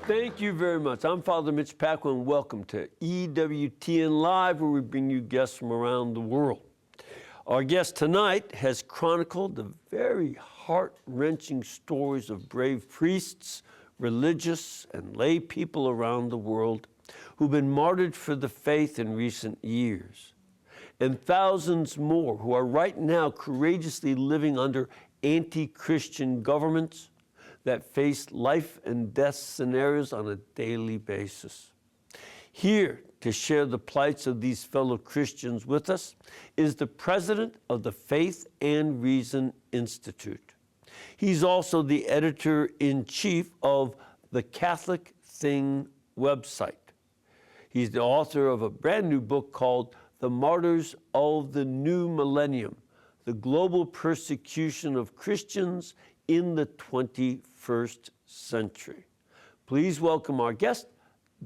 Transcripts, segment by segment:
Thank you very much. I'm Father Mitch Paquin. Welcome to EWTN Live, where we bring you guests from around the world. Our guest tonight has chronicled the very heart-wrenching stories of brave priests, religious, and lay people around the world who've been martyred for the faith in recent years, and thousands more who are right now courageously living under anti-Christian governments that face life and death scenarios on a daily basis. Here to share the plights of these fellow Christians with us is the president of the Faith and Reason Institute. He's also the editor-in-chief of the Catholic Thing website. He's the author of a brand new book called The Martyrs of the New Millennium, the global persecution of Christians in the 21st century. Please welcome our guest,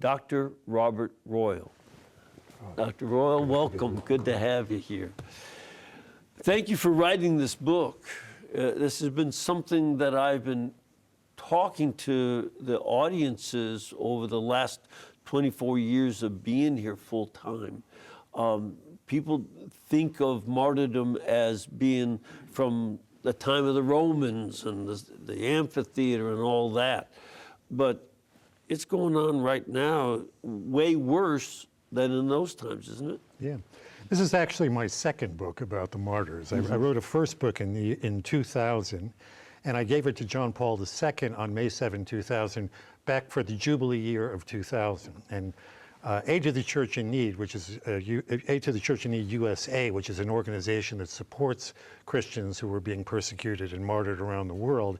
Dr. Robert Royal. Dr. Royal, welcome. Good to have you here. Thank you for writing this book. This has been something that I've been talking to the audiences over the last 24 years of being here full time. People think of martyrdom as being from the time of the Romans and the amphitheater and all that. But it's going on right now way worse than in those times, isn't it? Yeah. This is actually my second book about the martyrs. I wrote a first book in 2000, and I gave it to John Paul II on May 7, 2000, back for the Jubilee year of 2000. And Aid to the Church in Need, which is Aid to the Church in Need USA, which is an organization that supports Christians who are being persecuted and martyred around the world,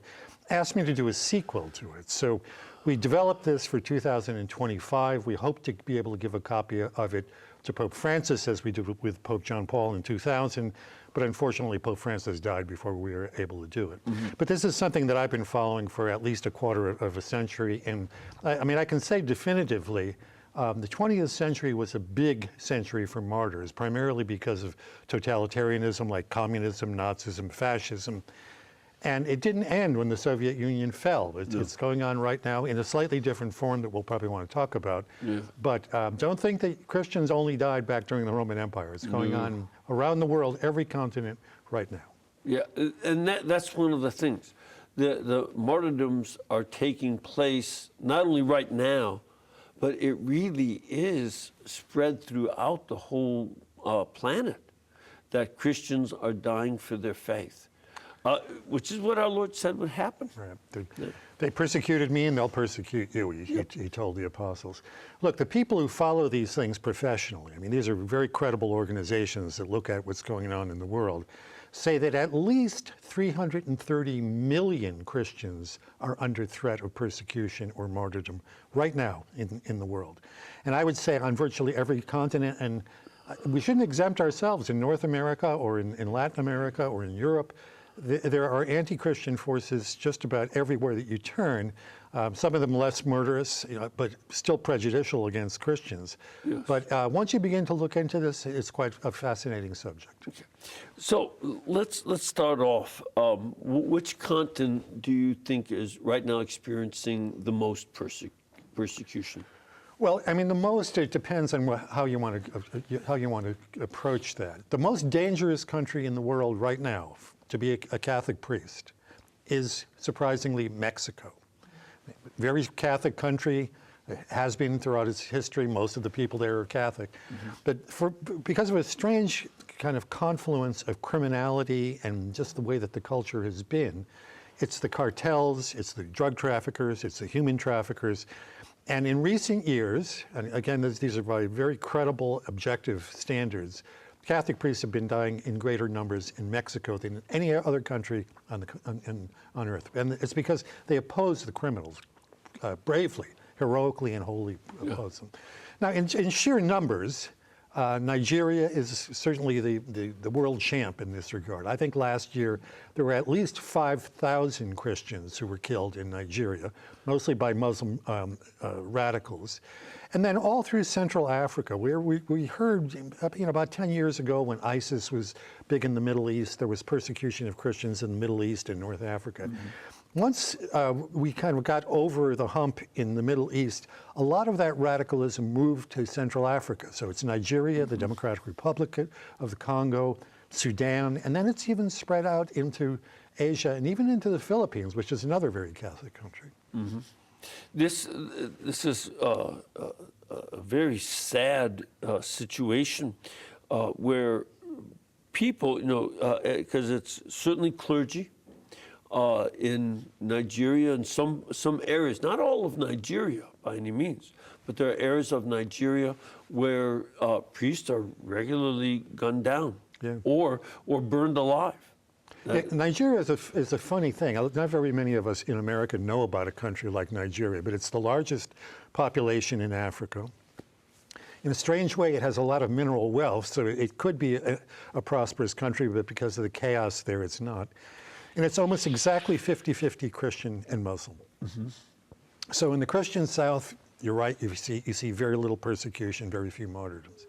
asked me to do a sequel to it. So we developed this for 2025. We hope to be able to give a copy of it to Pope Francis, as we did with Pope John Paul in 2000. But unfortunately, Pope Francis died before we were able to do it. But this is something that I've been following for at least a quarter of a century. And I mean, I can say definitively, the 20th century was a big century for martyrs, primarily because of totalitarianism like communism, Nazism, fascism. And it didn't end when the Soviet Union fell. It's going on right now in a slightly different form that we'll probably want to talk about. Yeah. But don't think that Christians only died back during the Roman Empire. It's going on around the world, every continent right now. Yeah, and that's one of the things. The martyrdoms are taking place not only right now, but it really is spread throughout the whole planet that Christians are dying for their faith, which is what our Lord said would happen. Right. They persecuted me and they'll persecute you, he told the apostles. Look, the people who follow these things professionally, I mean, these are very credible organizations that look at what's going on in the world, say that at least 330 million Christians are under threat of persecution or martyrdom right now in the world. And I would say on virtually every continent, and we shouldn't exempt ourselves in North America or in Latin America or in Europe. There are anti-Christian forces just about everywhere that you turn, some of them less murderous, but still prejudicial against Christians. Yes. But once you begin to look into this, it's quite a fascinating subject. Okay. So let's start off. Which continent do you think is right now experiencing the most persecution? Well, I mean, it depends on how you want to approach that. The most dangerous country in the world right now to be a Catholic priest is, surprisingly, Mexico. Very Catholic country, has been throughout its history. Most of the people there are Catholic. But because of a strange kind of confluence of criminality and just the way that the culture has been, it's the cartels, it's the drug traffickers, it's the human traffickers. And in recent years, and again, these are by very credible, objective standards, Catholic priests have been dying in greater numbers in Mexico than in any other country on earth. And it's because they oppose the criminals bravely, heroically, and wholly oppose them. Now, in sheer numbers, Nigeria is certainly the world champ in this regard. I think last year there were at least 5,000 Christians who were killed in Nigeria, mostly by Muslim radicals. And then all through Central Africa, where we heard, about 10 years ago when ISIS was big in the Middle East, there was persecution of Christians in the Middle East and North Africa. Once we kind of got over the hump in the Middle East, a lot of that radicalism moved to Central Africa. So it's Nigeria, the Democratic Republic of the Congo, Sudan, and then it's even spread out into Asia and even into the Philippines, which is another very Catholic country. Mm-hmm. This is a very sad situation where people, because it's certainly clergy in Nigeria and some areas, not all of Nigeria by any means, but there are areas of Nigeria where priests are regularly gunned down, yeah, or burned alive. Nigeria is a funny thing. Not very many of us in America know about a country like Nigeria, but it's the largest population in Africa. In a strange way, it has a lot of mineral wealth, so it could be a prosperous country, but because of the chaos there, it's not. And it's almost exactly 50-50 Christian and Muslim. Mm-hmm. So in the Christian South, you're right, you see very little persecution, very few martyrdoms.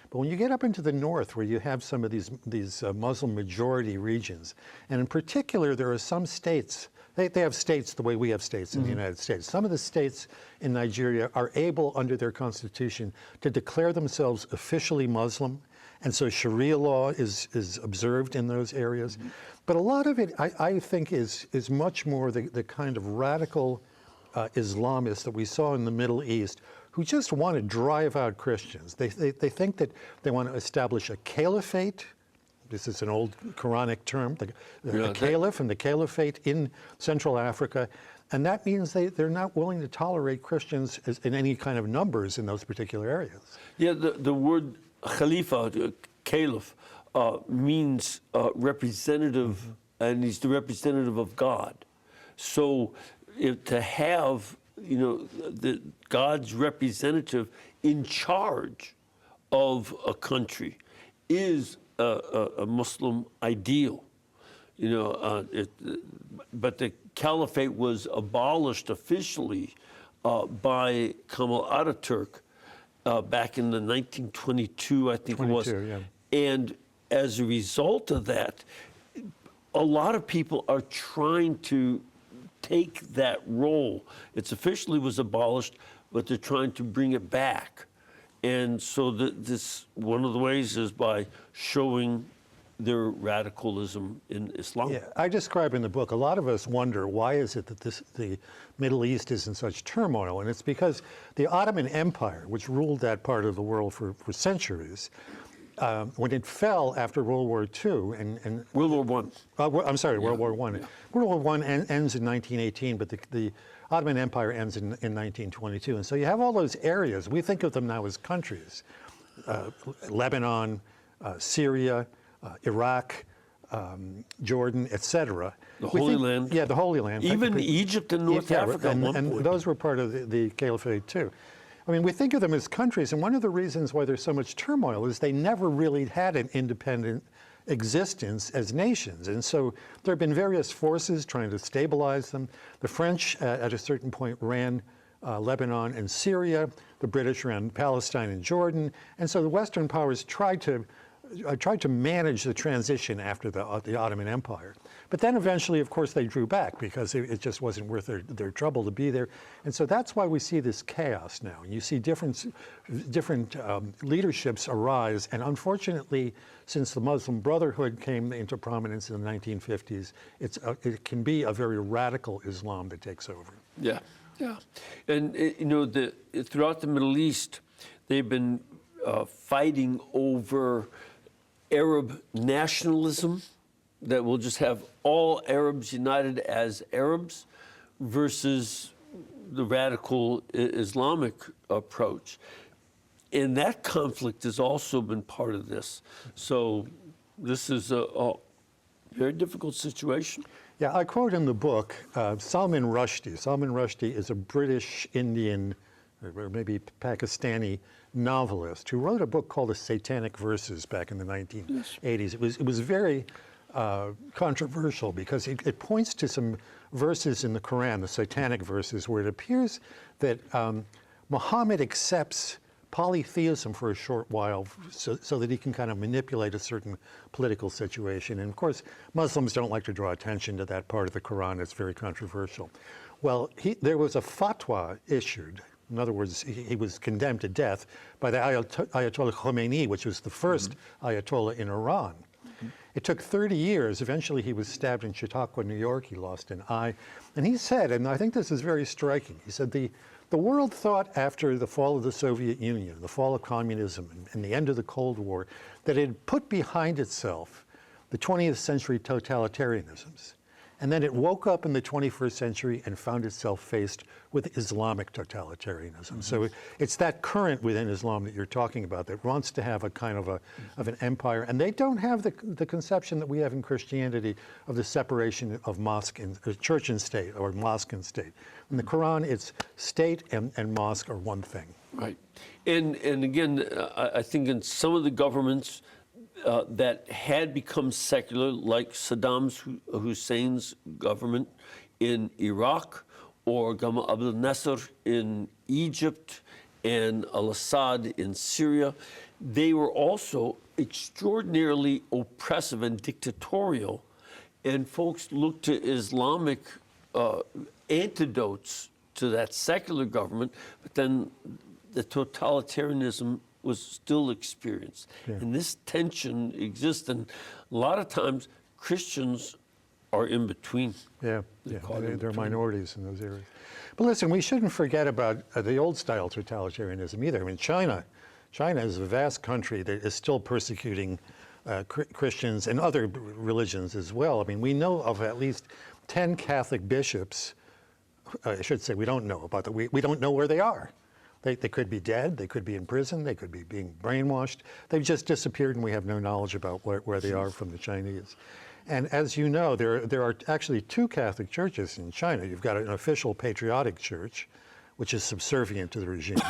But when you get up into the north, where you have some of these Muslim majority regions, and in particular, there are some states, they have states the way we have states in the United States. Some of the states in Nigeria are able, under their constitution, to declare themselves officially Muslim, and so Sharia law is observed in those areas. Mm-hmm. But a lot of it, I think, is much more the kind of radical Islamists that we saw in the Middle East, who just want to drive out Christians. They think that they want to establish a caliphate. This is an old Quranic term, the caliph and the caliphate in Central Africa. And that means they're not willing to tolerate Christians in any kind of numbers in those particular areas. Yeah, the word Khalifa, caliph, means representative, and he's the representative of God. So to have, God's representative in charge of a country is a Muslim ideal. But the caliphate was abolished officially by Kemal Ataturk back in the 1922, I think it was. Yeah. And as a result of that, a lot of people are trying to take that role. It's officially was abolished, but they're trying to bring it back. And so this one of the ways is by showing their radicalism in Islam. Yeah, I describe in the book, a lot of us wonder, why is it that the Middle East is in such turmoil? And it's because the Ottoman Empire, which ruled that part of the world for centuries, when it fell after World War II and World War I. I'm sorry, World War I. Yeah. World War I ends in 1918, but the Ottoman Empire ends in 1922. And so you have all those areas. We think of them now as countries. Lebanon, Syria, Iraq, Jordan, etc. The Holy Land. Yeah, the Holy Land. Even Egypt and North Africa. And those were part of the Caliphate too. I mean, we think of them as countries, and one of the reasons why there's so much turmoil is they never really had an independent existence as nations. And so there have been various forces trying to stabilize them. The French, at a certain point, ran Lebanon and Syria. The British ran Palestine and Jordan. And so the Western powers tried to manage the transition after the Ottoman Empire. But then eventually, of course, they drew back because it just wasn't worth their trouble to be there. And so that's why we see this chaos now. And you see different leaderships arise. And unfortunately, since the Muslim Brotherhood came into prominence in the 1950s, it can be a very radical Islam that takes over. Yeah, yeah. And, throughout the Middle East, they've been fighting over Arab nationalism, that will just have all Arabs united as Arabs, versus the radical Islamic approach. And that conflict has also been part of this. So this is a very difficult situation. Yeah, I quote in the book Salman Rushdie. Salman Rushdie is a British Indian, or maybe Pakistani novelist who wrote a book called The Satanic Verses back in the 1980s. It was very controversial because it points to some verses in the Quran, the Satanic verses, where it appears that Muhammad accepts polytheism for a short while so that he can kind of manipulate a certain political situation. And of course, Muslims don't like to draw attention to that part of the Quran. It's very controversial. Well, there was a fatwa issued. In other words, he was condemned to death by the Ayatollah Khomeini, which was the first Ayatollah in Iran. It took 30 years. Eventually, he was stabbed in Chautauqua, New York. He lost an eye. And he said, and I think this is very striking, he said, the world thought after the fall of the Soviet Union, the fall of communism, and the end of the Cold War, that it had put behind itself the 20th century totalitarianisms. And then it woke up in the 21st century and found itself faced with Islamic totalitarianism. So it's that current within Islam that you're talking about that wants to have a kind of an empire. And they don't have the conception that we have in Christianity of the separation of mosque and church and state, or mosque and state. In the Quran, it's state and mosque are one thing. Right. And again, I think in some of the governments that had become secular, like Saddam Hussein's government in Iraq, or Gamal Abdel Nasser in Egypt, and al-Assad in Syria, they were also extraordinarily oppressive and dictatorial. And folks looked to Islamic antidotes to that secular government, but then the totalitarianism was still experienced. Yeah. And this tension exists, and a lot of times Christians are in between. Yeah, they're minorities in those areas. But listen, we shouldn't forget about the old-style totalitarianism either. I mean, China is a vast country that is still persecuting Christians and other religions as well. I mean, we know of at least 10 Catholic bishops. I should say we don't know about that. We don't know where they are. They could be dead, they could be in prison, they could be being brainwashed. They've just disappeared, and we have no knowledge about where they are from the Chinese. And as you know, there are actually two Catholic churches in China. You've got an official patriotic church, which is subservient to the regime,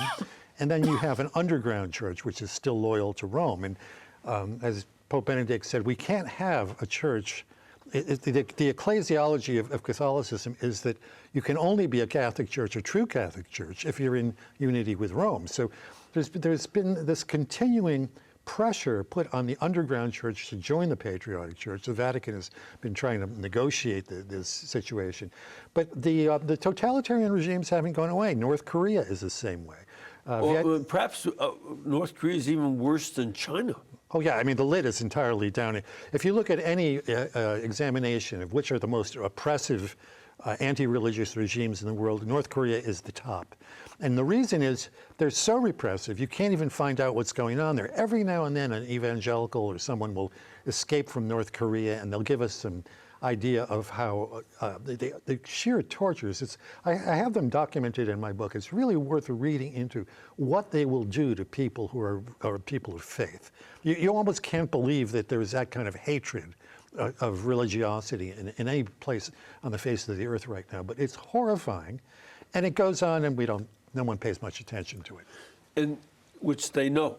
and then you have an underground church, which is still loyal to Rome. And as Pope Benedict said, we can't have a church. The ecclesiology of Catholicism is that you can only be a Catholic church, a true Catholic church, if you're in unity with Rome. So there's been this continuing pressure put on the underground church to join the patriotic church. The Vatican has been trying to negotiate this situation. But the totalitarian regimes haven't gone away. North Korea is the same way. Perhaps North Korea is even worse than China. Oh, yeah. I mean, the lid is entirely down. If you look at any examination of which are the most oppressive anti-religious regimes in the world, North Korea is the top. And the reason is they're so repressive, you can't even find out what's going on there. Every now and then an evangelical or someone will escape from North Korea, and they'll give us some idea of how the sheer tortures. I have them documented in my book. It's really worth reading into what they will do to people who are people of faith. You almost can't believe that there is that kind of hatred of religiosity in any place on the face of the earth right now. But it's horrifying, and it goes on, and no one pays much attention to it. And which they know.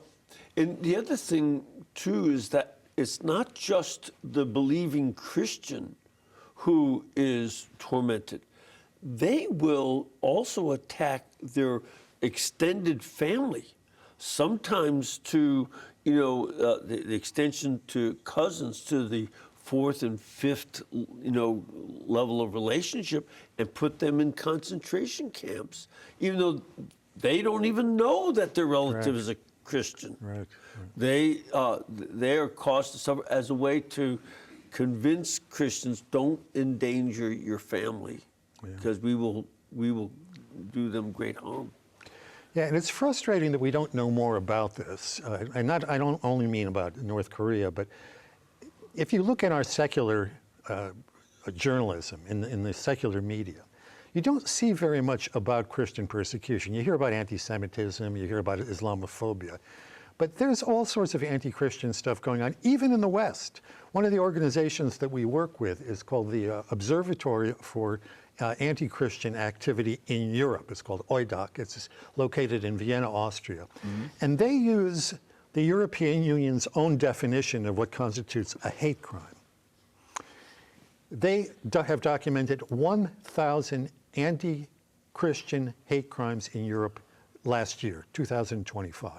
And the other thing too is that it's not just the believing Christian who is tormented. They will also attack their extended family, sometimes to, the extension to cousins, to the fourth and fifth, level of relationship, and put them in concentration camps, even though they don't even know that their relative is a Christian. Right. They are caused to suffer as a way to convince Christians, don't endanger your family, because we will do them great harm. Yeah, and it's frustrating that we don't know more about this. And I don't only mean about North Korea, but if you look at our secular journalism in the secular media, you don't see very much about Christian persecution. You hear about anti-Semitism, you hear about Islamophobia, but there's all sorts of anti-Christian stuff going on, even in the West. One of the organizations that we work with is called the Observatory for Anti-Christian Activity in Europe. It's called OIDOC. It's located in Vienna, Austria. Mm-hmm. And they use the European Union's own definition of what constitutes a hate crime. They have documented 1,000 anti-Christian hate crimes in Europe last year, 2025.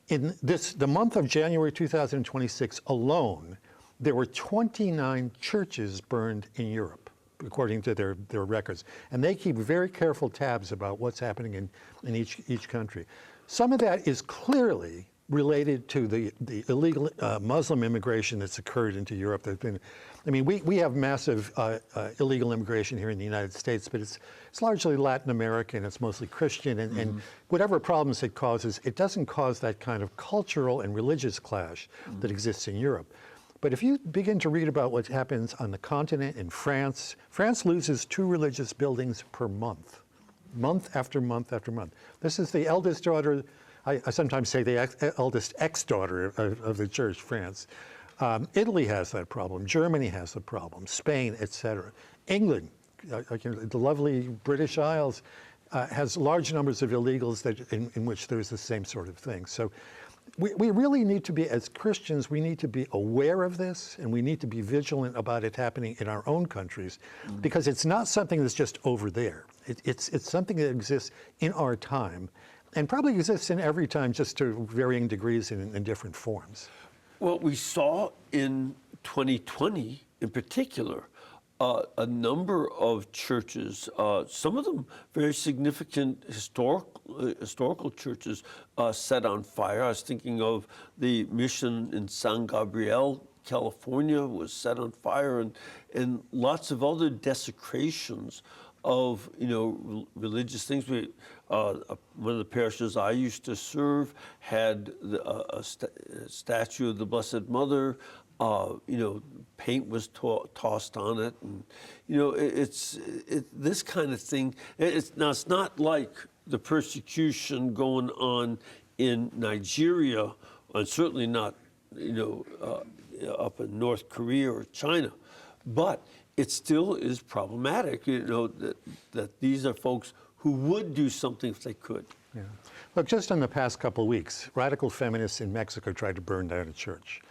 In the month of January 2026 alone, there were 29 churches burned in Europe, according to their records. And they keep very careful tabs about what's happening in each country. Some of that is clearly related to the illegal Muslim immigration that's occurred into Europe. There's been, I mean, we have massive illegal immigration here in the United States, but it's largely Latin American, it's mostly Christian, and whatever problems it causes, it doesn't cause that kind of cultural and religious clash that exists in Europe. But if you begin to read about what happens on the continent in France, France loses 2 religious buildings per month, month after month after month. This is the eldest daughter, I sometimes say the eldest ex-daughter of the church, France. Italy has that problem. Germany has the problem. Spain, etc. England, the lovely British Isles, has large numbers of illegals in which there's the same sort of thing. So we really need to be, as Christians, we need to be aware of this, and we need to be vigilant about it happening in our own countries, because it's not something that's just over there. It's something that exists in our time, and probably exists in every time, just to varying degrees and in different forms. Well, we saw in 2020, in particular, a number of churches, some of them very significant historical churches, set on fire. I was thinking of the mission in San Gabriel, California, was set on fire, and lots of other desecrations of religious things. One of the parishes I used to serve had a statue of the Blessed Mother. Paint was tossed on it, and it's this kind of thing. It's not like the persecution going on in Nigeria, and certainly not up in North Korea or China, but it still is problematic. That these are folks who would do something if they could. Yeah. Look, just in the past couple of weeks, radical feminists in Mexico tried to burn down a church.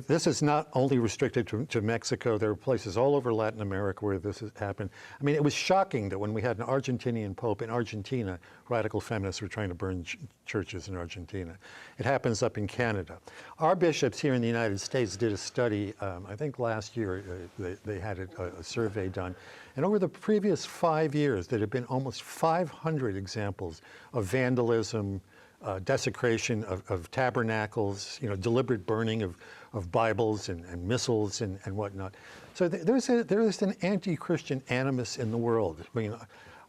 This is not only restricted to Mexico. There are places all over Latin America where this has happened. I mean, it was shocking that when we had an Argentinian pope in Argentina, radical feminists were trying to burn churches in Argentina. It happens up in Canada. Our bishops here in the United States did a study, I think last year, they had a survey done. And over the previous 5 years, there have been almost 500 examples of vandalism, desecration of tabernacles, deliberate burning of Bibles and missals and whatnot. So there is an anti-Christian animus in the world. I mean,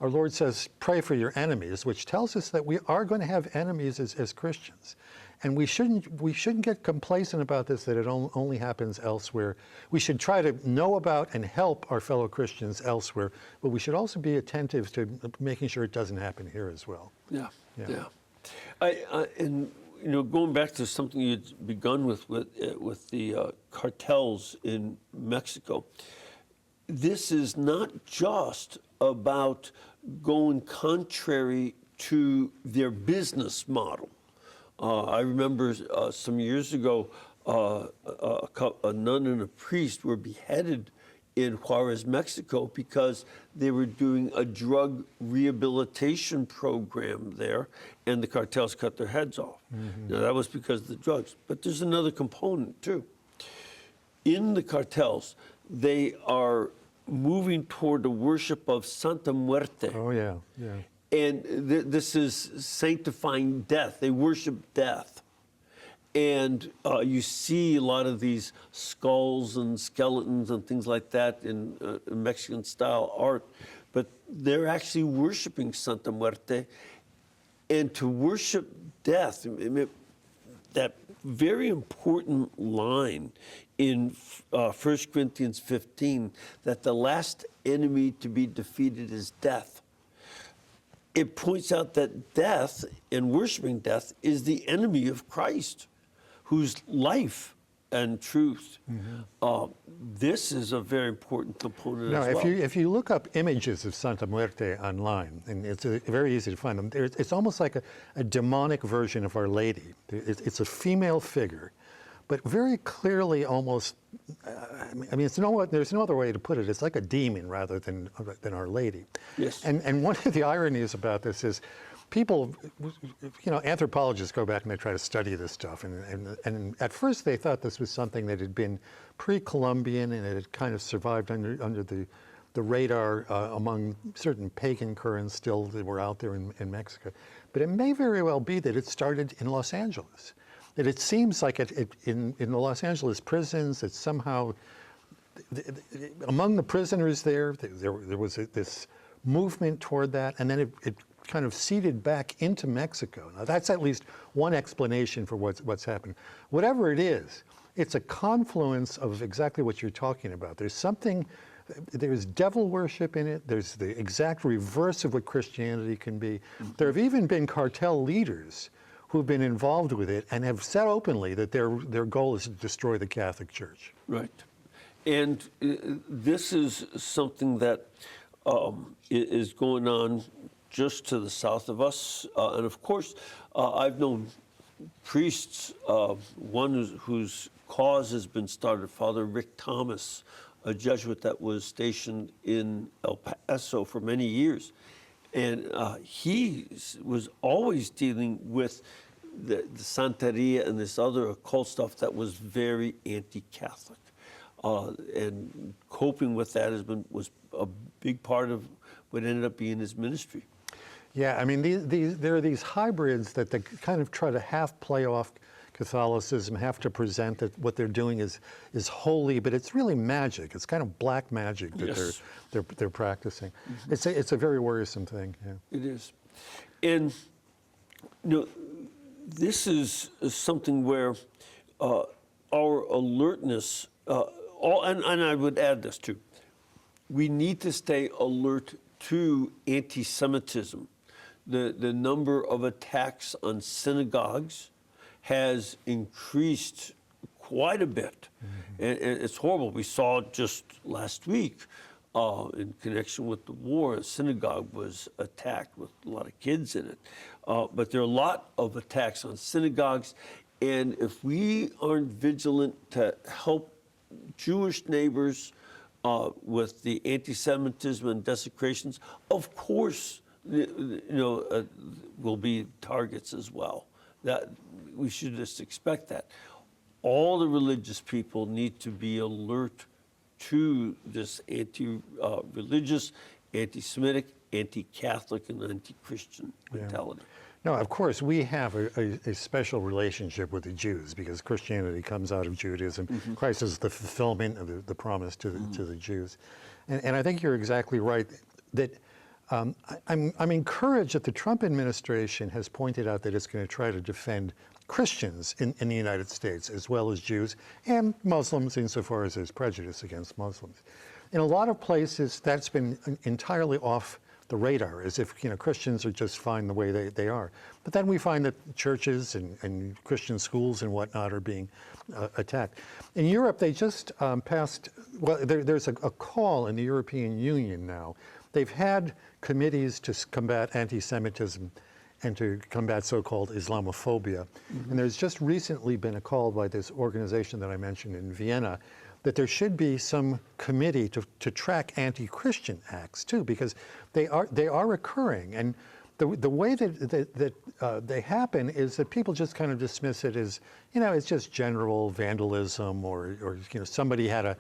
our Lord says, pray for your enemies, which tells us that we are going to have enemies as Christians. And we shouldn't get complacent about this, that it only happens elsewhere. We should try to know about and help our fellow Christians elsewhere, but we should also be attentive to making sure it doesn't happen here as well. Yeah. And going back to something you'd begun with the cartels in Mexico, this is not just about going contrary to their business model. I remember some years ago, a nun and a priest were beheaded in Juarez, Mexico, because they were doing a drug rehabilitation program there, and the cartels cut their heads off. Now, that was because of the drugs. But there's another component, too. In the cartels, they are moving toward the worship of Santa Muerte. Oh, yeah. And this is sanctifying death. They worship death. And you see a lot of these skulls and skeletons and things like that in Mexican-style art, but they're actually worshiping Santa Muerte. And to worship death, that very important line in 1 Corinthians 15, that the last enemy to be defeated is death. It points out that death and worshiping death is the enemy of Christ, whose life and truth. This is a very important component as well. If you look up images of Santa Muerte online, and it's very easy to find them, it's almost like a demonic version of Our Lady. It's a female figure, but very clearly almost, there's no other way to put it. It's like a demon rather than Our Lady. Yes. And one of the ironies about this is, people, anthropologists go back and they try to study this stuff. And at first they thought this was something that had been pre-Columbian and it had kind of survived under the radar among certain pagan currents still that were out there in Mexico. But it may very well be that it started in Los Angeles. That it seems like in the Los Angeles prisons that somehow among the prisoners there was this movement toward that, and then it kind of seeded back into Mexico. Now that's at least one explanation for what's happened. Whatever it is, it's a confluence of exactly what you're talking about. There's devil worship in it. There's the exact reverse of what Christianity can be. Mm-hmm. There have even been cartel leaders who've been involved with it and have said openly that their goal is to destroy the Catholic Church. Right. And this is something that is going on just to the south of us. And of course, I've known priests, one whose cause has been started, Father Rick Thomas, a Jesuit that was stationed in El Paso for many years. And he was always dealing with the Santeria and this other occult stuff that was very anti-Catholic. And coping with that was a big part of what ended up being his ministry. Yeah, I mean, there are these hybrids that they kind of try to half play off Catholicism, have to present that what they're doing is holy, but it's really magic. It's kind of black magic that yes. they're practicing. Mm-hmm. It's a very worrisome thing. Yeah. It is, and this is something where our alertness. And I would add this too. We need to stay alert to anti-Semitism. The number of attacks on synagogues has increased quite a bit. Mm-hmm. And it's horrible. We saw just last week in connection with the war, a synagogue was attacked with a lot of kids in it. But there are a lot of attacks on synagogues. And if we aren't vigilant to help Jewish neighbors with the anti-Semitism and desecrations, of course, will be targets as well. That we should just expect that. All the religious people need to be alert to this anti-religious, anti-Semitic, anti-Catholic, and anti-Christian mentality. No, of course, we have a special relationship with the Jews because Christianity comes out of Judaism. Mm-hmm. Christ is the fulfillment of the promise to the Jews. And I think you're exactly right that I'm encouraged that the Trump administration has pointed out that it's going to try to defend Christians in the United States as well as Jews and Muslims insofar as there's prejudice against Muslims. In a lot of places, that's been entirely off the radar, as if Christians are just fine the way they are. But then we find that churches and Christian schools and whatnot are being attacked. In Europe, they just passed, well, there's a call in the European Union now. They've had committees to combat anti-Semitism and to combat so-called Islamophobia. Mm-hmm. And there's just recently been a call by this organization that I mentioned in Vienna that there should be some committee to track anti-Christian acts too, because they are occurring. And the way that they happen is that people just kind of dismiss it as, it's just general vandalism or somebody had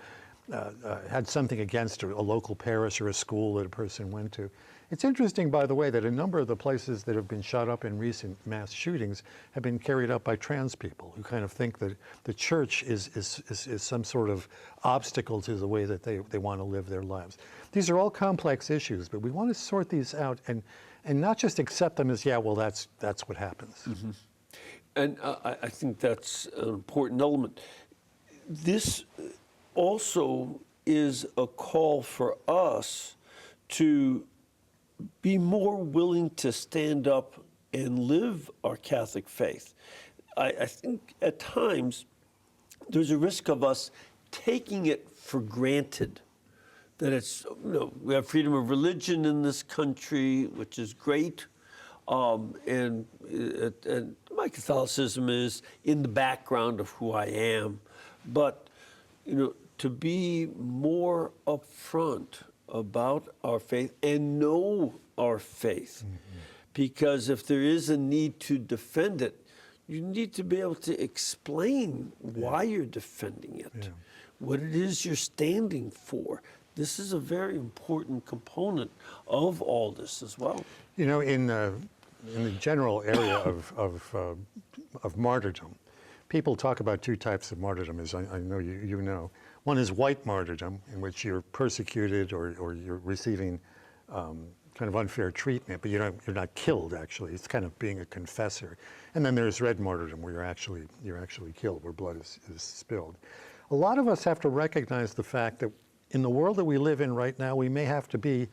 something against a local parish or a school that a person went to. It's interesting, by the way, that a number of the places that have been shot up in recent mass shootings have been carried out by trans people who kind of think that the church is some sort of obstacle to the way that they want to live their lives. These are all complex issues, but we want to sort these out and not just accept them as, that's what happens. Mm-hmm. And I think that's an important element. This also is a call for us to be more willing to stand up and live our Catholic faith. I think at times there's a risk of us taking it for granted that it's, we have freedom of religion in this country, which is great. And my Catholicism is in the background of who I am. But, to be more upfront about our faith and know our faith. Mm-hmm. because if there is a need to defend it, you need to be able to explain why you're defending it, what it is you're standing for. This is a very important component of all this as well. You know, in the general area of martyrdom, people talk about two types of martyrdom, as I know you know. One is white martyrdom, in which you're persecuted or you're receiving kind of unfair treatment, but you're not killed, actually. It's kind of being a confessor. And then there's red martyrdom, where you're actually killed, where blood is spilled. A lot of us have to recognize the fact that in the world that we live in right now, we may have to be,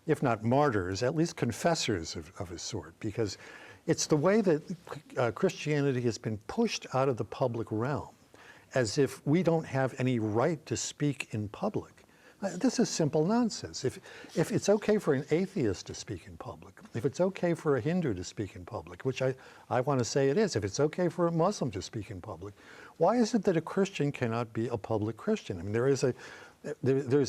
if not martyrs, at least confessors of a sort, because it's the way that Christianity has been pushed out of the public realm, as if we don't have any right to speak in public. This is simple nonsense. If it's okay for an atheist to speak in public, if it's okay for a Hindu to speak in public, which I want to say it is, if it's okay for a Muslim to speak in public, why is it that a Christian cannot be a public Christian? I mean, there's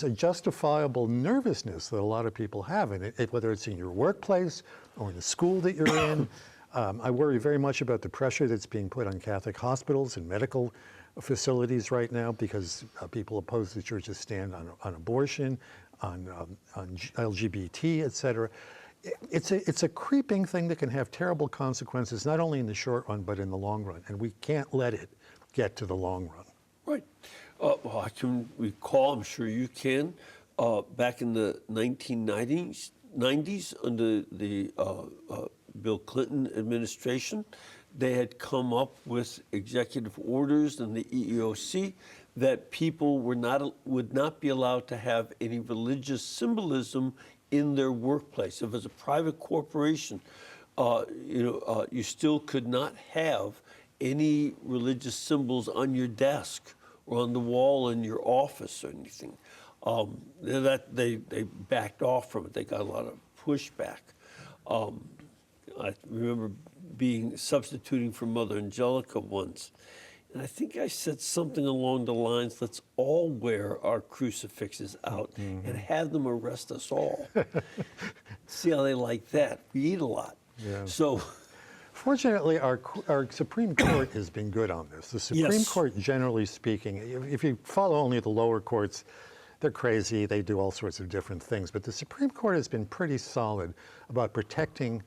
a justifiable nervousness that a lot of people have in it, whether it's in your workplace or in the school that you're in. I worry very much about the pressure that's being put on Catholic hospitals and medical facilities right now, because people oppose the church's stand on abortion, on LGBT, et cetera. It's a creeping thing that can have terrible consequences, not only in the short run, but in the long run. And we can't let it get to the long run. Right. Well, I can recall, I'm sure you can, back in the 1990s under the Bill Clinton administration, they had come up with executive orders in the EEOC that people would not be allowed to have any religious symbolism in their workplace. If it was a private corporation, you still could not have any religious symbols on your desk or on the wall in your office or anything. They backed off from it. They got a lot of pushback. I remember substituting for Mother Angelica once, and I think I said something along the lines, let's all wear our crucifixes out and have them arrest us all. See how they like that. We eat a lot. Yeah. So, fortunately, our Supreme Court has been good on this. The Supreme Court, generally speaking, if you follow only the lower courts, they're crazy. They do all sorts of different things. But the Supreme Court has been pretty solid about protecting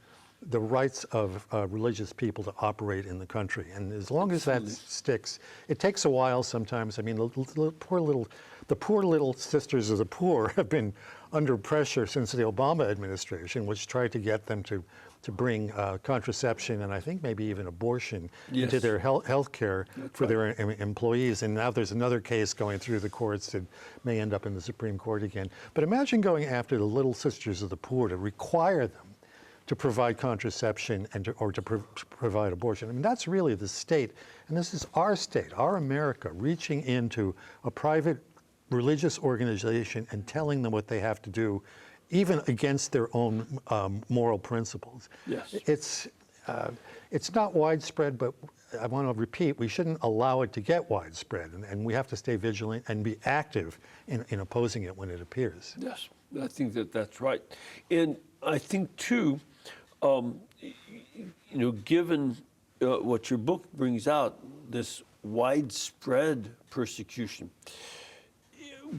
the rights of religious people to operate in the country. And as long as that sticks, it takes a while sometimes. I mean, the poor little sisters of the poor have been under pressure since the Obama administration, which tried to get them to bring contraception and I think maybe even abortion into their health care for their employees. And now there's another case going through the courts that may end up in the Supreme Court again. But imagine going after the little sisters of the poor to require them to provide contraception and to provide abortion. I mean, that's really the state, and this is our state, our America, reaching into a private religious organization and telling them what they have to do, even against their own moral principles. Yes. It's not widespread, but I want to repeat, we shouldn't allow it to get widespread, and we have to stay vigilant and be active in opposing it when it appears. Yes, I think that's right. And I think, too, given what your book brings out, this widespread persecution,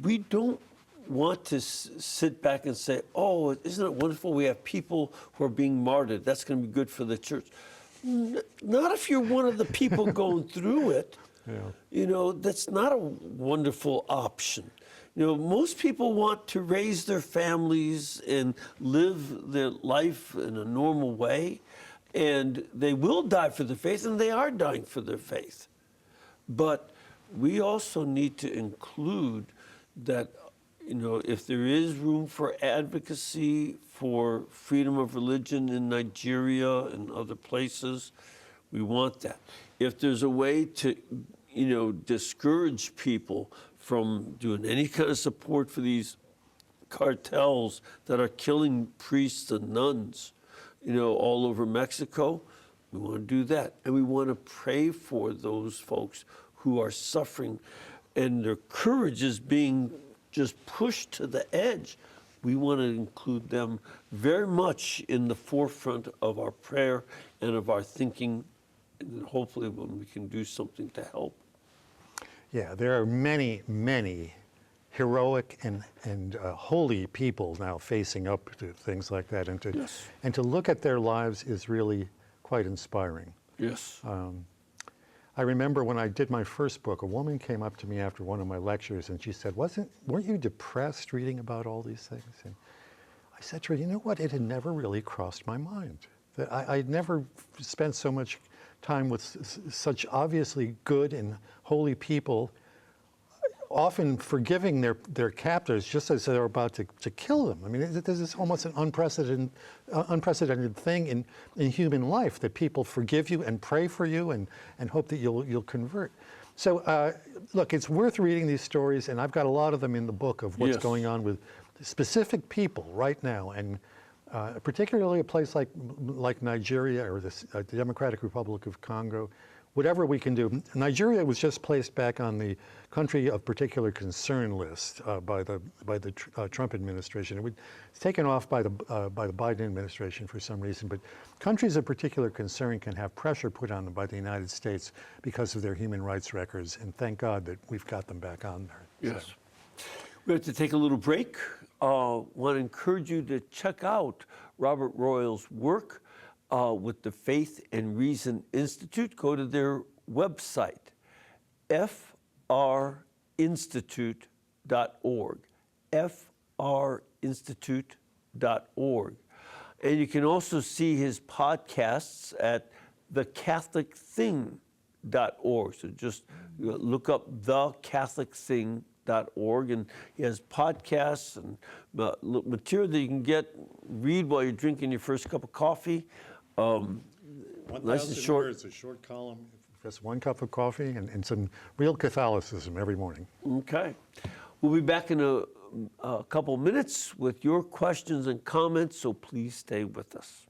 we don't want to sit back and say, oh, isn't it wonderful we have people who are being martyred? That's going to be good for the church. Not if you're one of the people going through it. Yeah. That's not a wonderful option. Most people want to raise their families and live their life in a normal way, and they will die for their faith, and they are dying for their faith. But we also need to include that, if there is room for advocacy for freedom of religion in Nigeria and other places, we want that. If there's a way to, discourage people from doing any kind of support for these cartels that are killing priests and nuns, all over Mexico, we want to do that. And we want to pray for those folks who are suffering and their courage is being just pushed to the edge We want to include them very much in the forefront of our prayer and of our thinking, and hopefully when we can do something to help. Yeah, there are many, many heroic and holy people now facing up to things like that, and to look at their lives is really quite inspiring. Yes. I remember when I did my first book, a woman came up to me after one of my lectures and she said, weren't you depressed reading about all these things? And I said to her, you know what, it had never really crossed my mind. That I'd never spent so much time with such obviously good and holy people, often forgiving their captors just as they're about to kill them. I mean, this is almost an unprecedented thing in human life, that people forgive you and pray for you and hope that you'll convert. So look, it's worth reading these stories, and I've got a lot of them in the book of what's going on with specific people right now, and particularly a place like Nigeria or the Democratic Republic of Congo. Whatever we can do. Nigeria was just placed back on the country of particular concern list by the Trump administration. It was taken off by the Biden administration for some reason, but countries of particular concern can have pressure put on them by the United States because of their human rights records, and thank God that we've got them back on there. Yes. So. We have to take a little break. Want to encourage you to check out Robert Royal's work with the Faith and Reason Institute. Go to their website, frinstitute.org, frinstitute.org. And you can also see his podcasts at thecatholicthing.org. So just look up thecatholicthing.org, and he has podcasts and material that you can read while you're drinking your first cup of coffee. 1,000 words, a short column, just one cup of coffee, and some real Catholicism every morning. Okay. We'll be back in a couple minutes with your questions and comments, so please stay with us.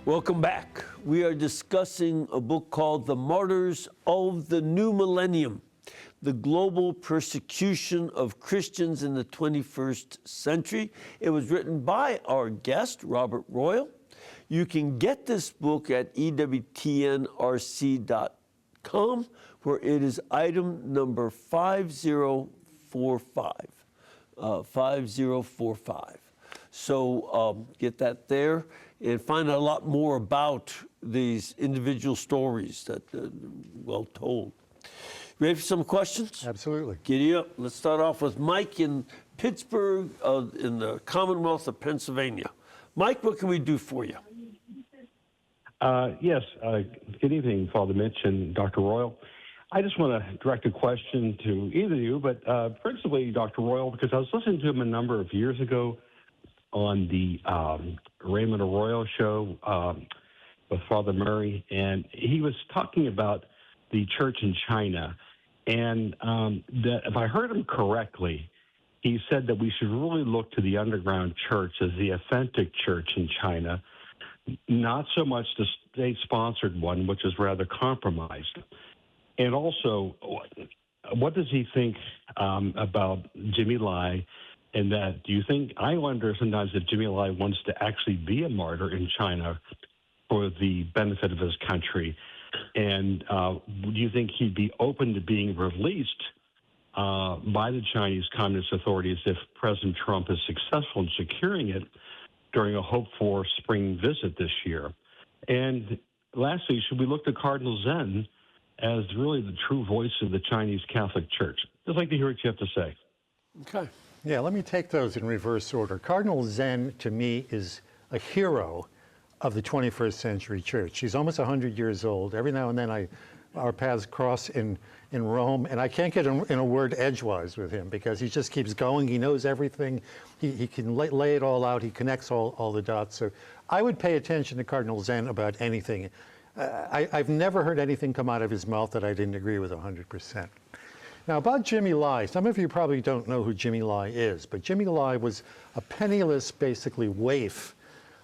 Welcome back. We are discussing a book called The Martyrs of the New Millennium, the global persecution of Christians in the 21st century. It was written by our guest, Robert Royal. You can get this book at EWTNRC.com, where it is item number 5045. 5045. So get that there and find out a lot more about these individual stories that well told. Ready for some questions? Absolutely. Giddy up. Let's start off with Mike in Pittsburgh in the Commonwealth of Pennsylvania. Mike, what can we do for you? Yes. Good evening, Father Mitch and Dr. Royal. I just want to direct a question to either of you, but principally Dr. Royal, because I was listening to him a number of years ago on the Raymond Arroyo show with Father Murray, and he was talking about the church in China. And that, if I heard him correctly, he said that we should really look to the underground church as the authentic church in China, not so much the state-sponsored one, which is rather compromised. And also, what does he think about Jimmy Lai? And that, do you think, I wonder sometimes if Jimmy Lai wants to actually be a martyr in China for the benefit of his country. And do you think he'd be open to being released by the Chinese Communist authorities if President Trump is successful in securing it during a hoped-for spring visit this year? And lastly, should we look to Cardinal Zen as really the true voice of the Chinese Catholic Church? I'd like to hear what you have to say. Okay. Yeah, let me take those in reverse order. Cardinal Zen, to me, is a hero of the 21st century church. She's almost 100 years old. Every now and then I our paths cross in Rome, and I can't get in a word edgewise with him because he just keeps going. He knows everything. He can lay it all out. He connects all the dots. So I would pay attention to Cardinal Zen about anything. I've never heard anything come out of his mouth that I didn't agree with 100%. Now, about Jimmy Lai, some of you probably don't know who Jimmy Lai is, but Jimmy Lai was a penniless, basically, waif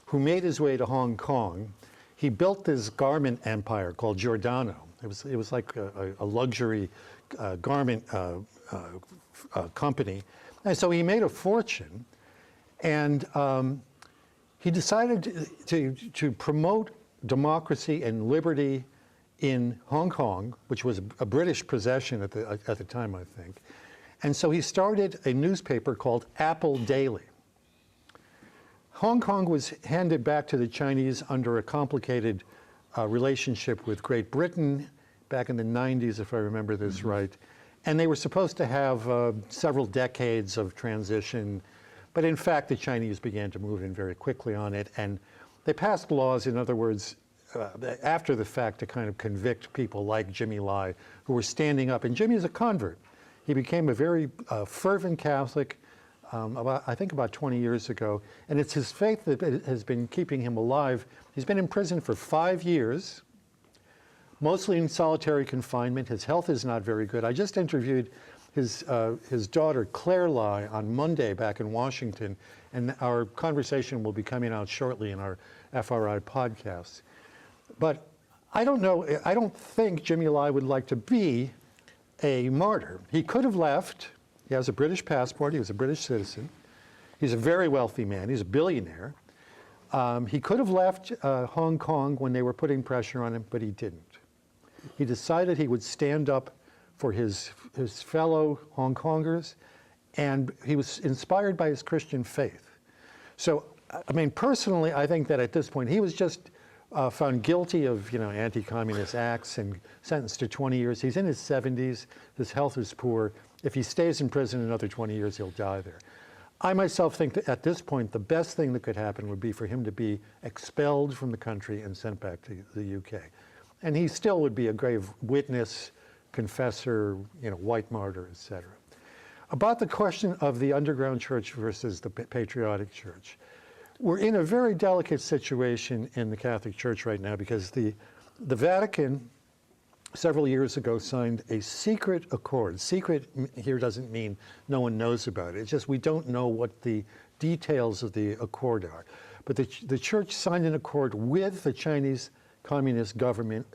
who made his way to Hong Kong. He built this garment empire called Giordano. It was like a luxury garment company. And so he made a fortune, and he decided to promote democracy and liberty in Hong Kong, which was a British possession at the time, I think. And so he started a newspaper called Apple Daily. Hong Kong was handed back to the Chinese under a complicated relationship with Great Britain back in the 90s, if I remember this right. And they were supposed to have several decades of transition. But in fact, the Chinese began to move in very quickly on it. And they passed laws, in other words, after the fact, to kind of convict people like Jimmy Lai, who were standing up. And Jimmy is a convert. He became a very fervent Catholic I think about 20 years ago. And it's his faith that has been keeping him alive. He's been in prison for 5 years, mostly in solitary confinement. His health is not very good. I just interviewed his daughter, Claire Lai, on Monday back in Washington. And our conversation will be coming out shortly in our FRI podcast. But I don't know, I don't think Jimmy Lai would like to be a martyr. He could have left. He has a British passport. He was a British citizen. He's a very wealthy man. He's a billionaire. He could have left Hong Kong when they were putting pressure on him, but he didn't. He decided he would stand up for his fellow Hong Kongers, and he was inspired by his Christian faith. So, I mean, personally, I think that at this point, he was just found guilty of, anti-communist acts and sentenced to 20 years. He's in his 70s. His health is poor. If he stays in prison another 20 years, he'll die there. I myself think that at this point, the best thing that could happen would be for him to be expelled from the country and sent back to the UK. And he still would be a grave witness, confessor, white martyr, etc. About the question of the underground church versus the patriotic church, we're in a very delicate situation in the Catholic Church right now because the Vatican several years ago signed a secret accord. Secret here doesn't mean no one knows about it. It's just we don't know what the details of the accord are. But the church signed an accord with the Chinese Communist government,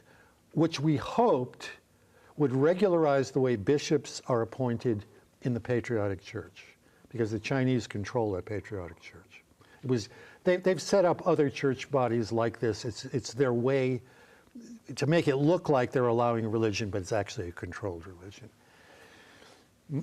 which we hoped would regularize the way bishops are appointed in the patriotic church, because the Chinese control that patriotic church. They've set up other church bodies like this. It's their way to make it look like they're allowing religion, but it's actually a controlled religion.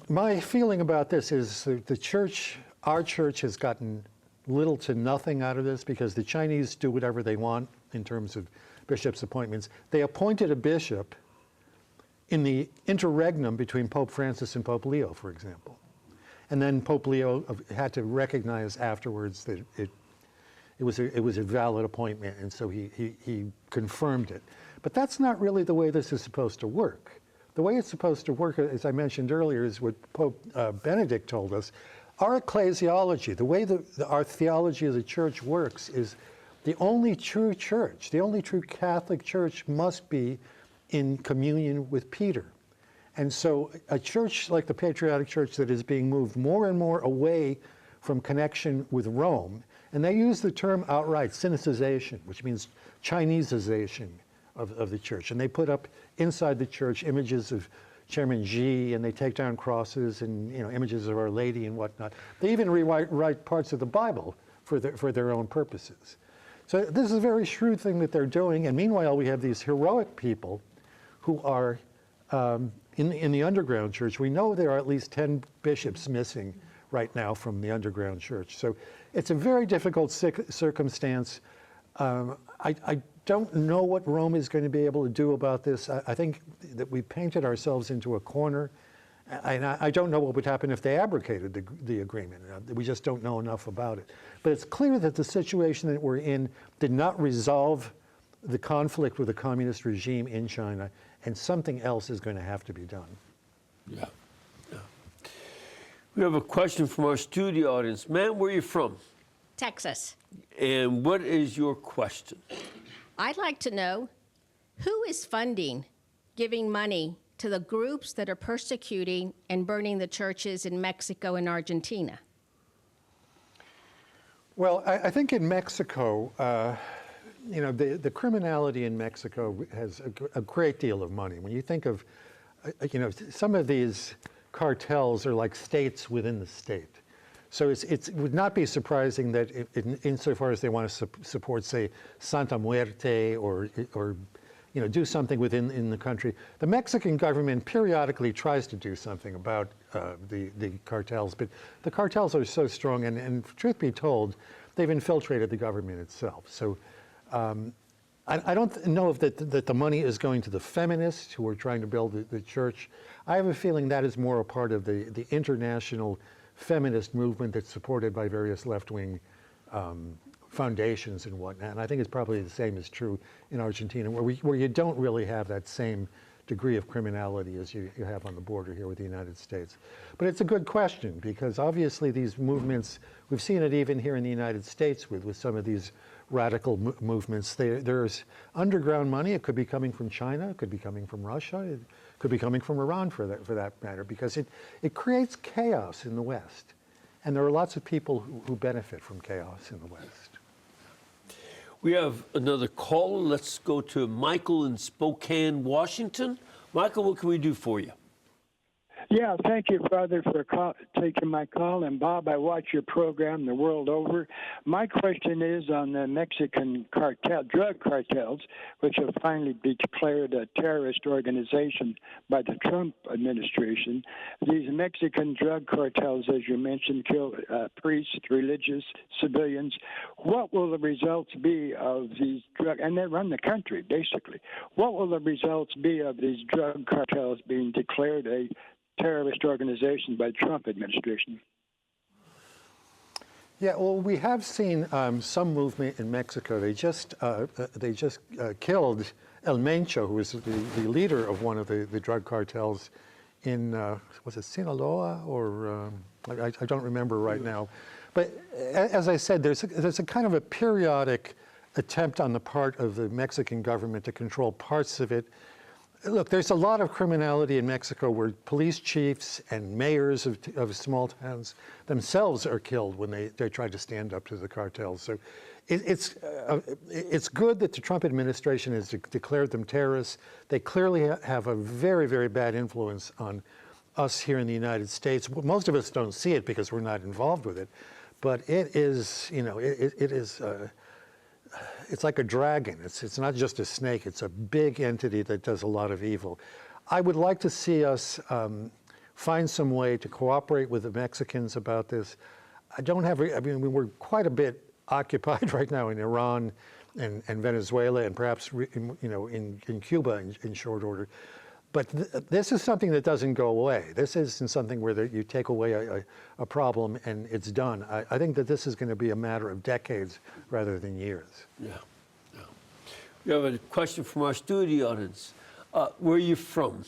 My feeling about this is the church, our church, has gotten little to nothing out of this because the Chinese do whatever they want in terms of bishops' appointments. They appointed a bishop in the interregnum between Pope Francis and Pope Leo, for example. And then Pope Leo had to recognize afterwards that it was a valid appointment, and so he confirmed it. But that's not really the way this is supposed to work. The way it's supposed to work, as I mentioned earlier, is what Pope Benedict told us. Our ecclesiology, the way our theology of the church works, is the only true church, the only true Catholic church must be in communion with Peter. And so a church like the Patriotic Church that is being moved more and more away from connection with Rome, and they use the term outright, Sinicization, which means Chinesization of the church. And they put up inside the church images of Chairman Xi, and they take down crosses and images of Our Lady and whatnot. They even rewrite parts of the Bible for their own purposes. So this is a very shrewd thing that they're doing. And meanwhile, we have these heroic people who are in the underground church. We know there are at least 10 bishops missing right now from the underground church. So it's a very difficult circumstance. I don't know what Rome is going to be able to do about this. I think that we painted ourselves into a corner. And I don't know what would happen if they abrogated the agreement. We just don't know enough about it. But it's clear that the situation that we're in did not resolve the conflict with the communist regime in China, and something else is going to have to be done. Yeah. Yeah. We have a question from our studio audience. Ma'am, where are you from? Texas. And what is your question? I'd like to know who is funding, giving money to the groups that are persecuting and burning the churches in Mexico and Argentina? Well, I think in Mexico, the criminality in Mexico has a great deal of money. When you think of, some of these cartels are like states within the state. So it would not be surprising that insofar as they want to support, say, Santa Muerte or do something in the country, the Mexican government periodically tries to do something about the cartels, but the cartels are so strong, and truth be told, they've infiltrated the government itself. So I don't know if that the money is going to the feminists who are trying to build the church. I have a feeling that is more a part of the international feminist movement that's supported by various left-wing foundations and whatnot. And I think it's probably the same is true in Argentina, where you don't really have that same degree of criminality as you have on the border here with the United States. But it's a good question, because obviously these movements, we've seen it even here in the United States with some of these radical movements. There's underground money. It could be coming from China. It could be coming from Russia. It could be coming from Iran, for that matter, because it creates chaos in the West. And there are lots of people who benefit from chaos in the West. We have another caller. Let's go to Michael in Spokane, Washington. Michael, what can we do for you? Yeah, thank you, Father, for taking my call. And Bob, I watch your program the world over. My question is on the Mexican drug cartels, which have finally been declared a terrorist organization by the Trump administration. These Mexican drug cartels, as you mentioned, kill priests, religious, civilians. What will the results be of these and they run the country, basically. What will the results be of these drug cartels being declared a terrorist organization by the Trump administration? Yeah, well, we have seen some movement in Mexico. They just killed El Mencho, who was the leader of one of the drug cartels in, was it Sinaloa or, I don't remember right now. But as I said, there's a kind of a periodic attempt on the part of the Mexican government to control parts of it. Look, there's a lot of criminality in Mexico where police chiefs and mayors of small towns themselves are killed when they try to stand up to the cartels. So it's good that the Trump administration has declared them terrorists. They clearly have a very, very bad influence on us here in the United States. Most of us don't see it because we're not involved with it. But it is, it's like a dragon. It's not just a snake. It's a big entity that does a lot of evil. I would like to see us find some way to cooperate with the Mexicans about this. We're quite a bit occupied right now in Iran and Venezuela and perhaps in Cuba in short order. But this is something that doesn't go away. This isn't something where you take away a problem and it's done. I think that this is going to be a matter of decades rather than years. Yeah. We have a question from our studio audience. Where are you from?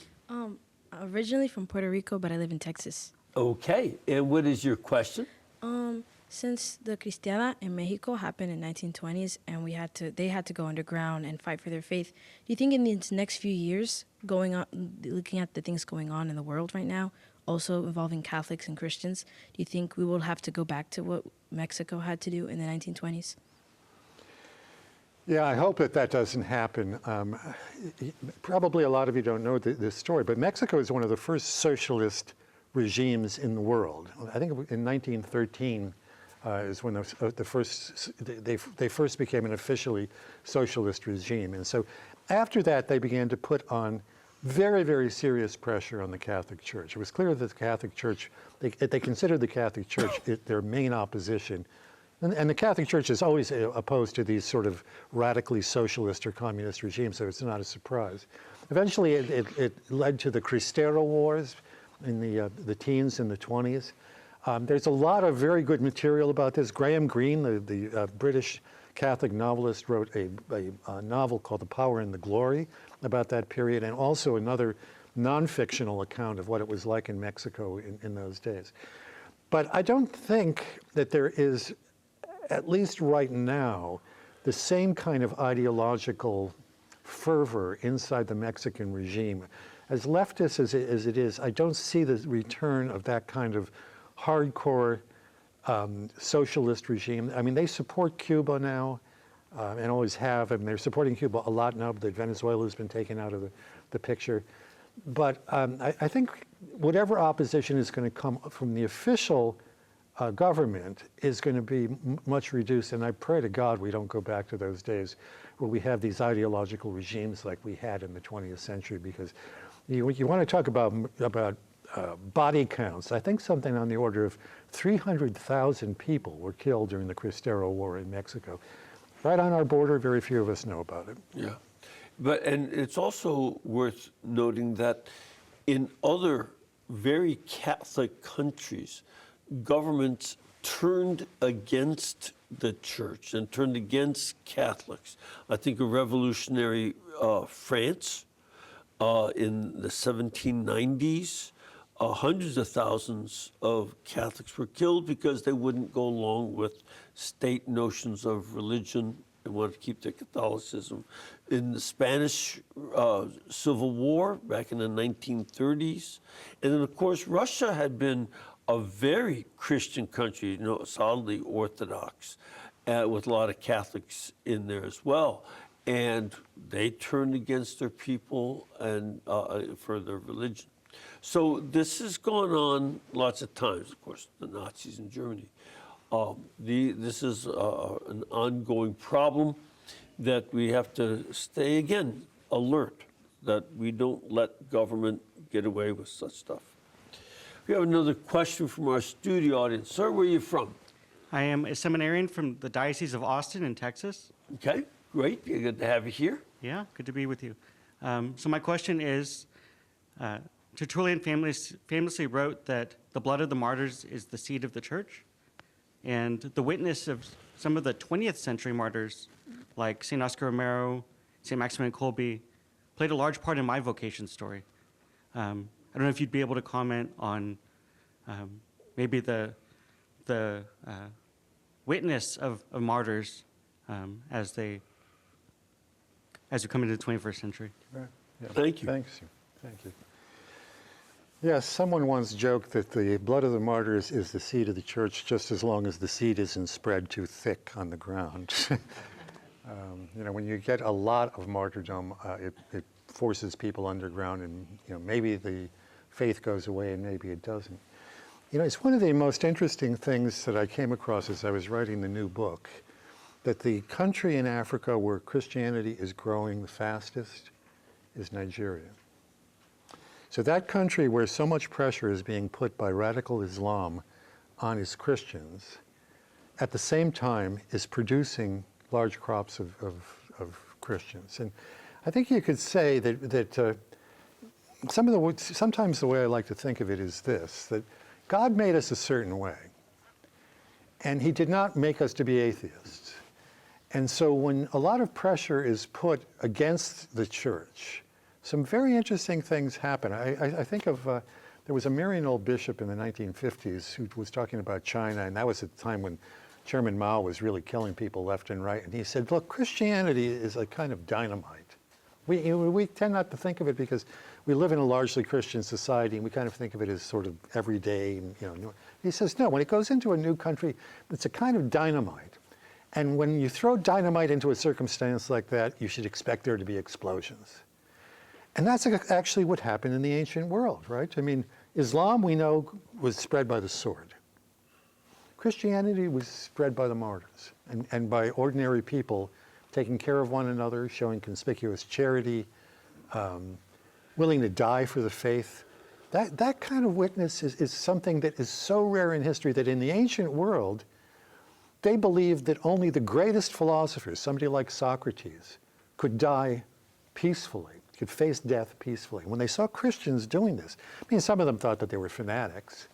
Originally from Puerto Rico, but I live in Texas. Okay. And what is your question? Since the Cristiana in Mexico happened in 1920s and they had to go underground and fight for their faith, do you think in these next few years, looking at the things going on in the world right now, also involving Catholics and Christians, do you think we will have to go back to what Mexico had to do in the 1920s? Yeah, I hope that doesn't happen. Probably a lot of you don't know this story, but Mexico is one of the first socialist regimes in the world. I think in 1913 is when they first became an officially socialist regime. And so after that, they began to put on very, very serious pressure on the Catholic Church. It was clear that the Catholic Church, they considered the Catholic Church their main opposition. And the Catholic Church is always opposed to these sort of radically socialist or communist regimes, so it's not a surprise. Eventually, it led to the Cristero Wars in the teens and the 20s. There's a lot of very good material about this. Graham Greene, the British Catholic novelist, wrote a novel called The Power and the Glory about that period, and also another non-fictional account of what it was like in Mexico in those days. But I don't think that there is, at least right now, the same kind of ideological fervor inside the Mexican regime. As leftist as it is, I don't see the return of that kind of hardcore socialist regime. I mean, they support Cuba now, and always have, and they're supporting Cuba a lot now that Venezuela has been taken out of the picture. But I think whatever opposition is going to come from the official government is going to be much reduced, and I pray to God we don't go back to those days where we have these ideological regimes like we had in the 20th century, because you want to talk about body counts. I think something on the order of 300,000 people were killed during the Cristero War in Mexico. Right on our border, very few of us know about it. Yeah. And it's also worth noting that in other very Catholic countries, governments turned against the church and turned against Catholics. I think of revolutionary France in the 1790s. Hundreds of thousands of Catholics were killed because they wouldn't go along with state notions of religion and wanted to keep their Catholicism. In the Spanish Civil War back in the 1930s. And then, of course, Russia had been a very Christian country, solidly Orthodox, with a lot of Catholics in there as well. And they turned against their people and for their religion. So this has gone on lots of times, of course, the Nazis in Germany. This is an ongoing problem that we have to stay, again, alert, that we don't let government get away with such stuff. We have another question from our studio audience. Sir, where are you from? I am a seminarian from the Diocese of Austin in Texas. Okay, great. Good to have you here. Yeah, good to be with you. So my question is, Tertullian famously wrote that the blood of the martyrs is the seed of the church. And the witness of some of the 20th century martyrs, like St. Oscar Romero, St. Maximilian Kolbe, played a large part in my vocation story. I don't know if you'd be able to comment on maybe the witness of martyrs as we come into the 21st century. Right. Yeah. Thank you. Thanks. Thank you. Yes, someone once joked that the blood of the martyrs is the seed of the church just as long as the seed isn't spread too thick on the ground. When you get a lot of martyrdom, it forces people underground, and maybe the faith goes away and maybe it doesn't. It's one of the most interesting things that I came across as I was writing the new book, that the country in Africa where Christianity is growing the fastest is Nigeria. So that country where so much pressure is being put by radical Islam on its Christians, at the same time is producing large crops of Christians. And I think you could say that sometimes the way I like to think of it is this, that God made us a certain way, and he did not make us to be atheists. And so when a lot of pressure is put against the church, some very interesting things happen. I think of, there was a Maryknoll bishop in the 1950s who was talking about China, and that was at the time when Chairman Mao was really killing people left and right. And he said, look, Christianity is a kind of dynamite. We tend not to think of it because we live in a largely Christian society, and we kind of think of it as sort of everyday. And, he says, no, when it goes into a new country, it's a kind of dynamite. And when you throw dynamite into a circumstance like that, you should expect there to be explosions. And that's actually what happened in the ancient world, right? I mean, Islam, we know, was spread by the sword. Christianity was spread by the martyrs and by ordinary people taking care of one another, showing conspicuous charity, willing to die for the faith. That kind of witness is something that is so rare in history that in the ancient world, they believed that only the greatest philosophers, somebody like Socrates, could die peacefully, could face death peacefully. When they saw Christians doing this, some of them thought that they were fanatics,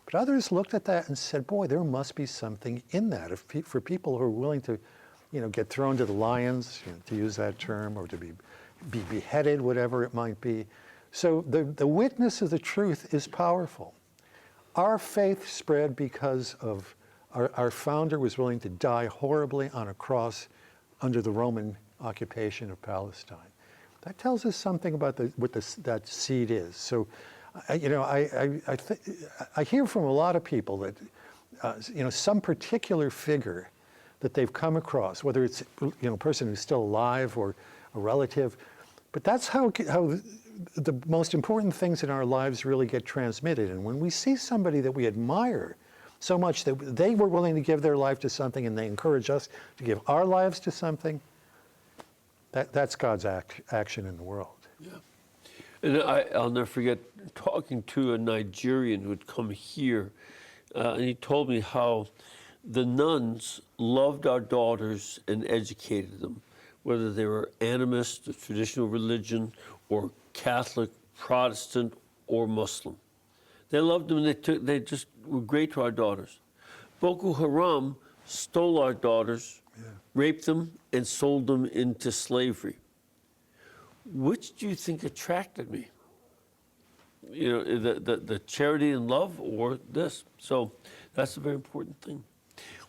but others looked at that and said, boy, there must be something in that for people who are willing to get thrown to the lions, to use that term, or to be beheaded, whatever it might be. So the witness of the truth is powerful. Our faith spread because of our founder was willing to die horribly on a cross under the Roman occupation of Palestine. That tells us something about what that seed is. So, I hear from a lot of people that, some particular figure that they've come across, whether it's a person who's still alive or a relative, but that's how the most important things in our lives really get transmitted. And when we see somebody that we admire so much that they were willing to give their life to something and they encourage us to give our lives to something, that's God's action in the world. Yeah. And I'll never forget talking to a Nigerian who had come here, and he told me how the nuns loved our daughters and educated them, whether they were animist, the traditional religion, or Catholic, Protestant, or Muslim. They loved them, and they just were great to our daughters. Boko Haram stole our daughters, raped them, and sold them into slavery. Which do you think attracted me? The charity and love, or this? So that's a very important thing.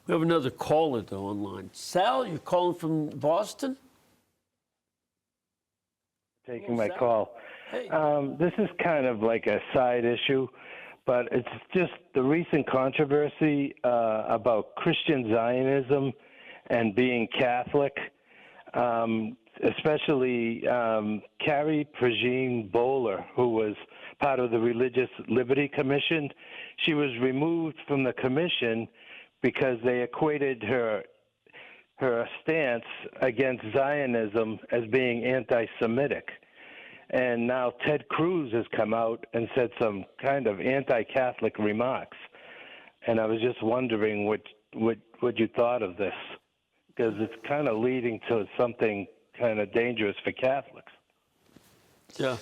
We have another caller, though, online. Sal, you're calling from Boston? Taking my call. Hey. This is kind of like a side issue, but it's just the recent controversy about Christian Zionism and being Catholic, especially Carrie Prejean Bowler, who was part of the Religious Liberty Commission. She was removed from the commission because they equated her stance against Zionism as being anti-Semitic. And now Ted Cruz has come out and said some kind of anti-Catholic remarks. And I was just wondering what you thought of this, because it's kind of leading to something kind of dangerous for Catholics. Yeah.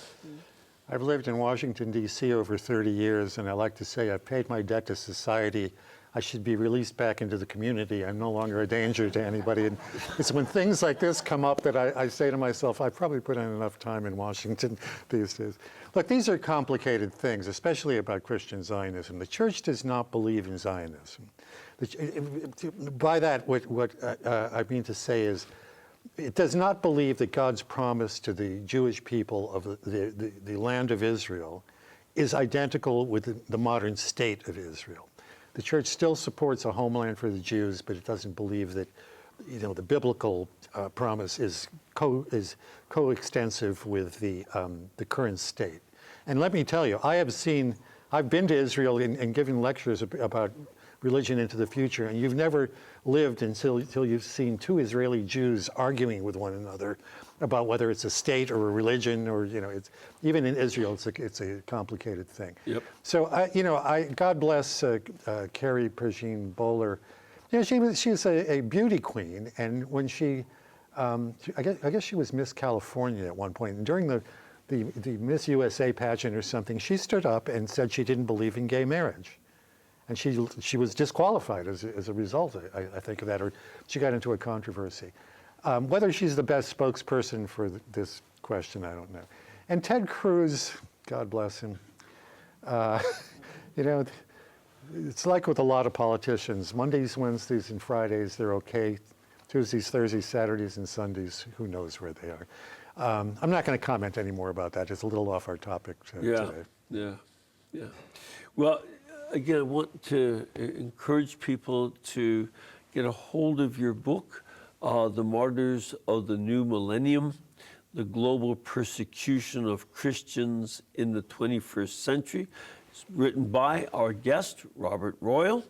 I've lived in Washington, D.C. over 30 years, and I like to say I've paid my debt to society. I should be released back into the community. I'm no longer a danger to anybody. And it's when things like this come up that I say to myself, I've probably put in enough time in Washington these days. Look, these are complicated things, especially about Christian Zionism. The church does not believe in Zionism. By that, what I mean to say is, it does not believe that God's promise to the Jewish people of the land of Israel is identical with the modern state of Israel. The church still supports a homeland for the Jews, but it doesn't believe that, the biblical promise is coextensive with the current state. And let me tell you, I've been to Israel and given lectures about religion into the future, and you've never lived until you've seen two Israeli Jews arguing with one another about whether it's a state or a religion, or it's even in Israel, it's a complicated thing. Yep. So God bless Carrie Prejean Bowler. She's a beauty queen, and when I guess she was Miss California at one point, and during the Miss USA pageant or something, she stood up and said she didn't believe in gay marriage. And she was disqualified as a result, I think, of that, or she got into a controversy. Whether she's the best spokesperson for this question, I don't know. And Ted Cruz, God bless him, it's like with a lot of politicians. Mondays, Wednesdays, and Fridays, they're okay. Tuesdays, Thursdays, Saturdays, and Sundays, who knows where they are. I'm not going to comment any more about that. It's a little off our topic today. Yeah. Well, again, I want to encourage people to get a hold of your book, The Martyrs of the New Millennium, The Global Persecution of Christians in the 21st Century. It's written by our guest, Robert Royal.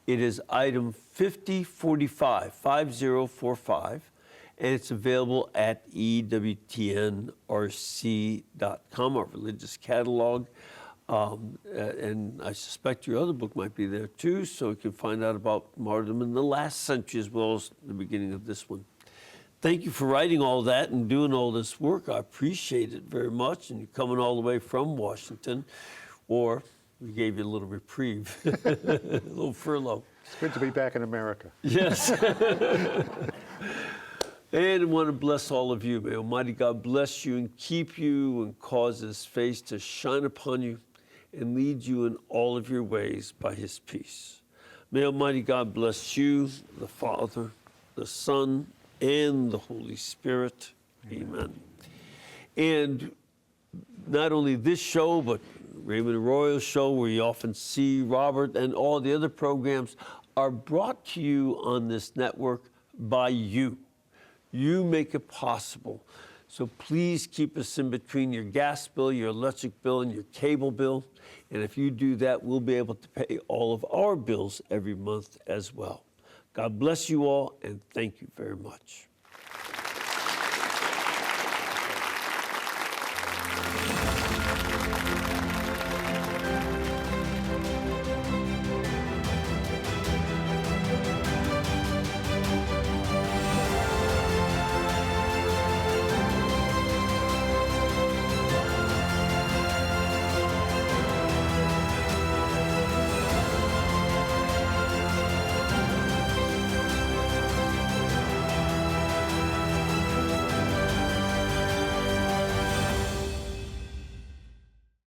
It is item 5045, and it's available at EWTNRC.com, our religious catalog. And I suspect your other book might be there too, so you can find out about martyrdom in the last century as well as the beginning of this one. Thank you for writing all that and doing all this work. I appreciate it very much, and you're coming all the way from Washington, or we gave you a little reprieve, a little furlough. It's good to be back in America. Yes. And I want to bless all of you. May Almighty God bless you and keep you and cause His face to shine upon you and lead you in all of your ways by His peace. May Almighty God bless you, the Father, the Son, and the Holy Spirit. Amen. And not only this show, but Raymond Arroyo's show, where you often see Robert, and all the other programs are brought to you on this network by you. You make it possible. So please keep us in between your gas bill, your electric bill, and your cable bill. And if you do that, we'll be able to pay all of our bills every month as well. God bless you all, and thank you very much.